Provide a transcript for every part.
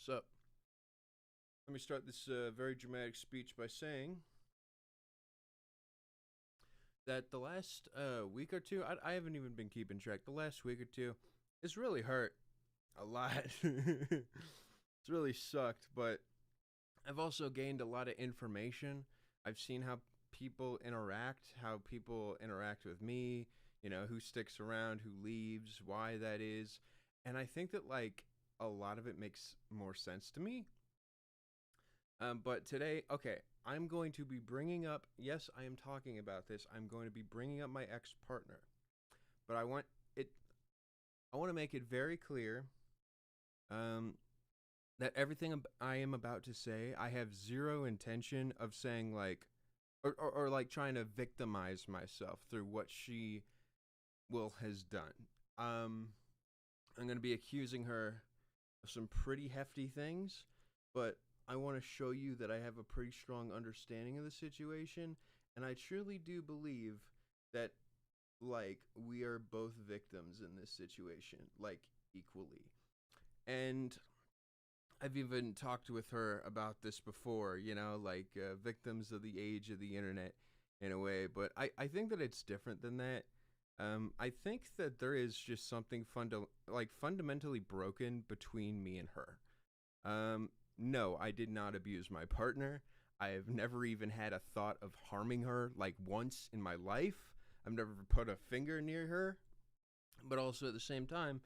So, let me start this very dramatic speech by saying that the last week or two, I haven't even been keeping track. The last week or two, it's really hurt a lot. It's really sucked, but I've also gained a lot of information. I've seen how people interact with me, who sticks around, who leaves, why that is. And I think that, like, a lot of it makes more sense to me. But today, okay, I'm going to be bringing up, yes, I am talking about this. I'm going to be bringing up my ex partner. But it, I want to make it very clear um, that everything I am about to say, I have zero intention of saying, like, or like trying to victimize myself through what she has done. Um, I'm going to be accusing her of some pretty hefty things, but I want to show you that I have a pretty strong understanding of the situation, and I truly do believe that, like, we are both victims in this situation, like, equally. And I've even talked with her about this before, like victims of the age of the internet in a way, but I think that it's different than that. I think that there is just something fundamentally broken between me and her. No, I did not abuse my partner. I have never even had a thought of harming her, like, once in my life. I've never put a finger near her. But also at the same time,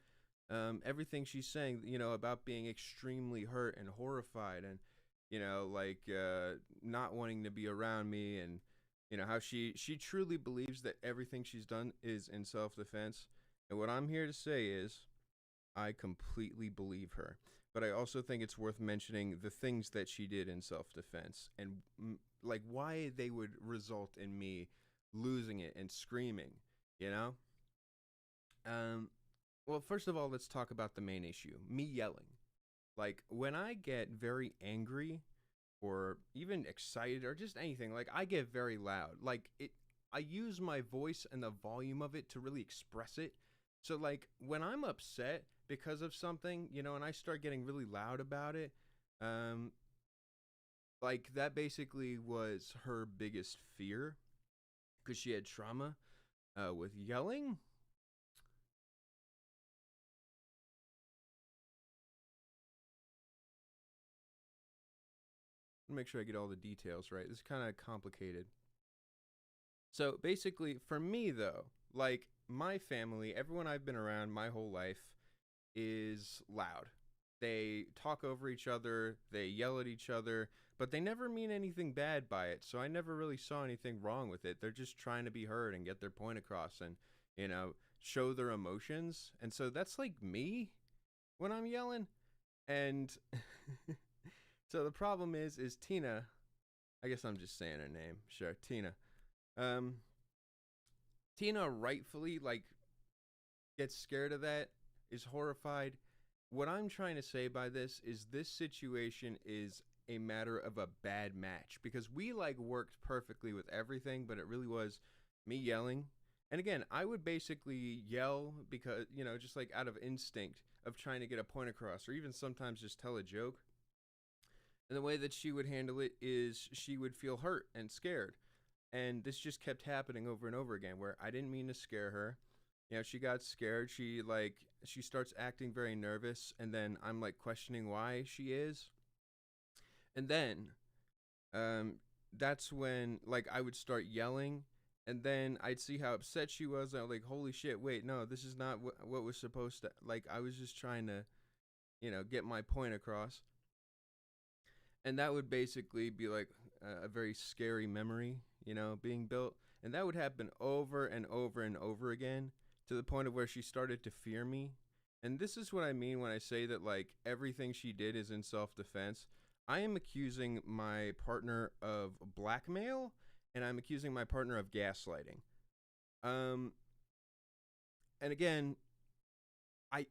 everything she's saying, about being extremely hurt and horrified and, like, not wanting to be around me, and, how she truly believes that everything she's done is in self-defense. And what I'm here to say is I completely believe her. But I also think it's worth mentioning the things that she did in self-defense and, like, why they would result in me losing it and screaming, you know? Um, well, first of all, let's talk about the main issue, me yelling. Like, when I get very angry or even excited or just anything, like, I get very loud. I use my voice and the volume of it to really express it. So, like, when I'm upset because of something, and I start getting really loud about it, um, like, that basically was her biggest fear because she had trauma with yelling. Make sure I get all the details right. This is kind of complicated. So basically, for me though, like, my family, everyone I've been around my whole life is loud. They talk over each other, they yell at each other, but they never mean anything bad by it. So I never really saw anything wrong with it. They're just trying to be heard and get their point across and, show their emotions. And so that's like me when I'm yelling. And so the problem is Tina, I guess I'm just saying her name. Sure, Tina. Um, Tina rightfully, like, gets scared of that, is horrified. What I'm trying to say by this situation is a matter of a bad match because we, like, worked perfectly with everything, but it really was me yelling. And again, I would basically yell because, just like out of instinct of trying to get a point across or even sometimes just tell a joke. And the way that she would handle it is she would feel hurt and scared. And this just kept happening over and over again where I didn't mean to scare her. She got scared. She starts acting very nervous, and then I'm like questioning why she is. And then um that's when, like, I would start yelling, and then I'd see how upset she was. I'm like, holy shit, wait, no, this is not what was supposed to, like, I was just trying to, get my point across. And that would basically be like a very scary memory, being built. And that would happen over and over and over again to the point of where she started to fear me. And this is what I mean when I say that, like, everything she did is in self-defense. I am accusing my partner of blackmail, and I'm accusing my partner of gaslighting. Um, and again, I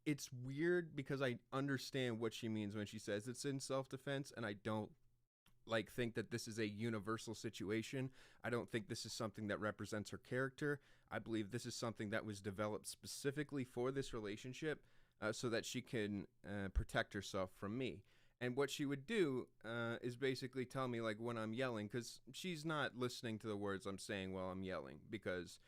it's weird because I understand what she means when she says it's in self-defense, and I don't, like, think that this is a universal situation. I don't think this is something that represents her character. I believe this is something that was developed specifically for this relationship. so that she can protect herself from me. And what she would do is basically tell me like when I'm yelling, because she's not listening to the words I'm saying while I'm yelling, because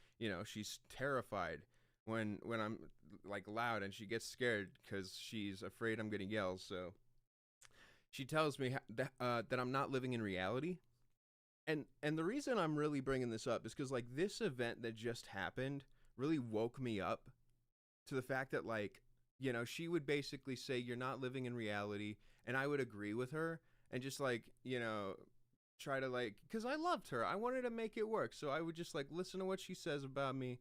she's terrified when I'm like loud, and she gets scared because she's afraid I'm gonna yell. So she tells me that I'm not living in reality. And the reason I'm really bringing this up is because like this event that just happened really woke me up to the fact that like she would basically say you're not living in reality, and I would agree with her, and just like try to like, because I loved her, I wanted to make it work, so I would just like listen to what she says about me,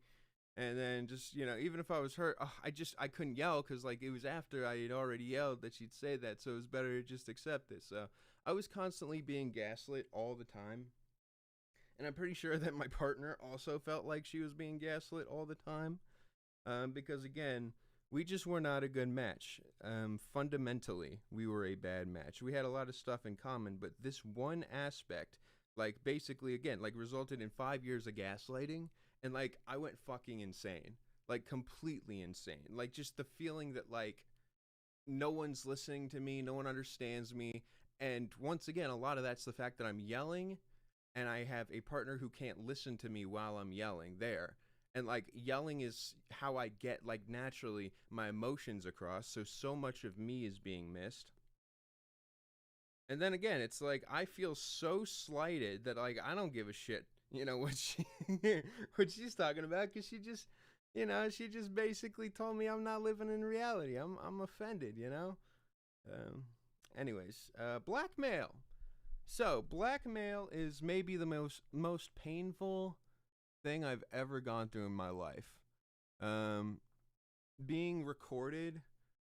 and then just even if I was hurt, I couldn't yell because like it was after I had already yelled that she'd say that, so it was better to just accept it. So I was constantly being gaslit all the time, and I'm pretty sure that my partner also felt like she was being gaslit all the time, because again, we just were not a good match. Fundamentally, we were a bad match. We had a lot of stuff in common, but this one aspect, like basically again, like resulted in 5 years of gaslighting, and like I went fucking insane, like completely insane. Like just the feeling that like no one's listening to me, no one understands me, and once again, a lot of that's the fact that I'm yelling and I have a partner who can't listen to me while I'm yelling there. And like yelling is how I get like naturally my emotions across, so much of me is being missed. And then again, it's like I feel so slighted that like I don't give a shit, what she what she's talking about, cuz she just she just basically told me I'm not living in reality. I'm offended, Um anyways, blackmail. So, blackmail is maybe the most painful thing I've ever gone through in my life. Um, Being recorded,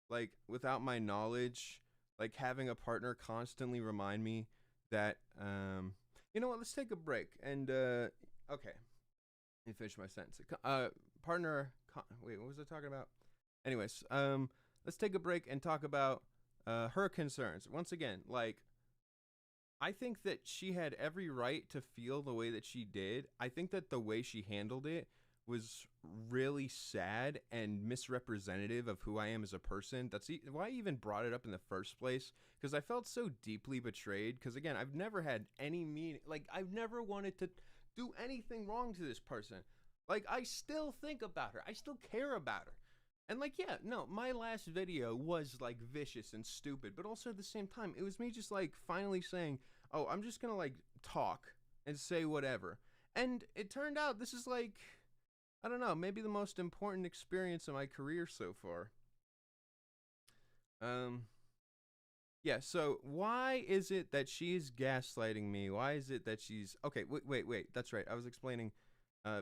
like without my knowledge, like having a partner constantly remind me that, you know what? Let's take a break. And okay, let me finish my sentence. Partner, wait, what was I talking about? Anyways, let's take a break and talk about her concerns. Once again, like I think that she had every right to feel the way that she did. I think that the way she handled it was really sad and misrepresentative of who I am as a person. That's why I even brought it up in the first place, because I felt so deeply betrayed. Because again, I've never had any meaning. Like, I've never wanted to do anything wrong to this person. Like, I still think about her. I still care about her. And like, yeah, no, my last video was like vicious and stupid, but also at the same time, it was me just like finally saying, oh, I'm just gonna like talk and say whatever. And it turned out this is like, I don't know, maybe the most important experience of my career so far. Um, yeah, so why is it that she's gaslighting me? Why is it that she's, okay, wait, that's right. I was explaining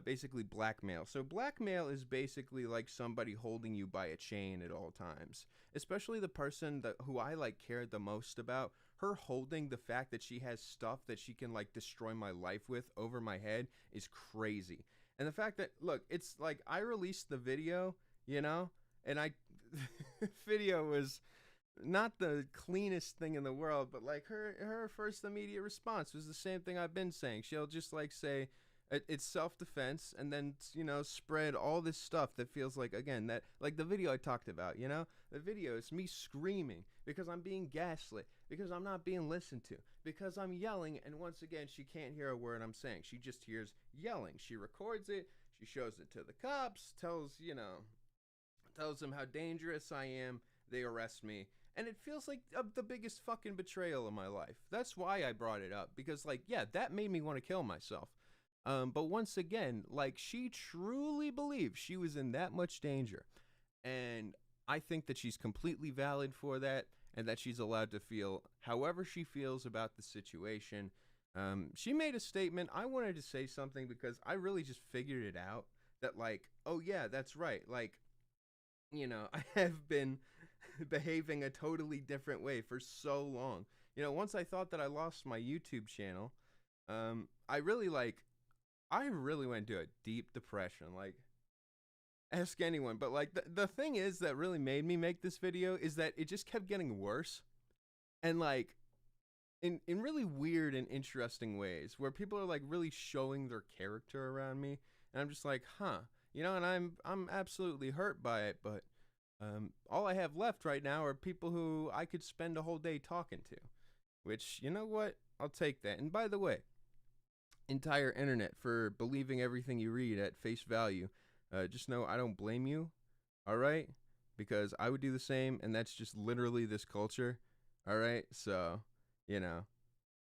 basically blackmail. So blackmail is basically like somebody holding you by a chain at all times, especially the person who I like cared the most about. Her holding the fact that she has stuff that she can like destroy my life with over my head is crazy. And the fact that, look, it's like I released the video, and I video was not the cleanest thing in the world, but like her first immediate response was the same thing I've been saying. She'll just like say it's self-defense, and then spread all this stuff that feels like, again, that like the video I talked about, the video is me screaming because I'm being gaslit, because I'm not being listened to, because I'm yelling, and once again she can't hear a word I'm saying. She just hears yelling. She records it, she shows it to the cops, tells them how dangerous I am. They arrest me, and it feels like the biggest fucking betrayal of my life. That's why I brought it up, because like, yeah, that made me want to kill myself. But once again, like, she truly believed she was in that much danger, and I think that she's completely valid for that, and that she's allowed to feel however she feels about the situation. She made a statement. I wanted to say something because I really just figured it out, that like, oh yeah, that's right, like, I have been behaving a totally different way for so long. Once I thought that I lost my YouTube channel, I really went into a deep depression. Like, ask anyone. But like, the thing is that really made me make this video is that it just kept getting worse, and like in really weird and interesting ways, where people are like really showing their character around me, and I'm just like, huh, and I'm absolutely hurt by it, but All I have left right now are people who I could spend a whole day talking to. Which, you know what? I'll take that. And by the way, entire internet for believing everything you read at face value. Just know I don't blame you, all right? Because I would do the same, and that's just literally this culture, all right? So, you know,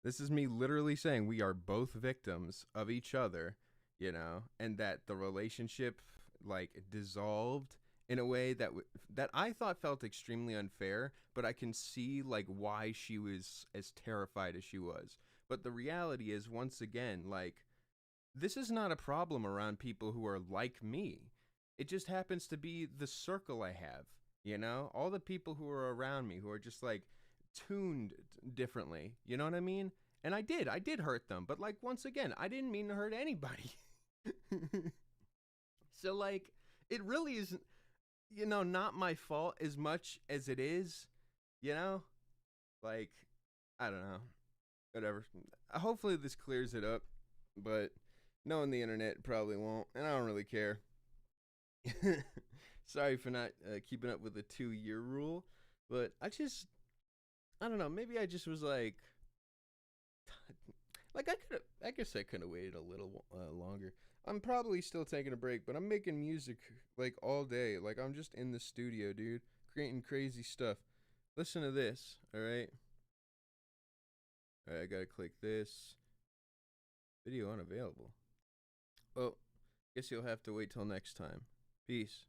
this is me literally saying we are both victims of each other, and that the relationship like dissolved in a way that I thought felt extremely unfair, but I can see like why she was as terrified as she was. But the reality is, once again, like, this is not a problem around people who are like me. It just happens to be the circle I have, all the people who are around me who are just like tuned differently. You know what I mean? And I did hurt them, but like once again, I didn't mean to hurt anybody. So like, it really is, not my fault as much as it is, you know? Like, I don't know. Whatever. Hopefully this clears it up, but knowing the internet probably won't, and I don't really care. Sorry for not keeping up with the 2-year rule, but I don't know. Maybe I just was like I guess I could have waited a little longer. I'm probably still taking a break, but I'm making music like all day. Like I'm just in the studio, dude, creating crazy stuff. Listen to this, all right? All right, I gotta click this. Video unavailable. Well, guess you'll have to wait till next time. Peace.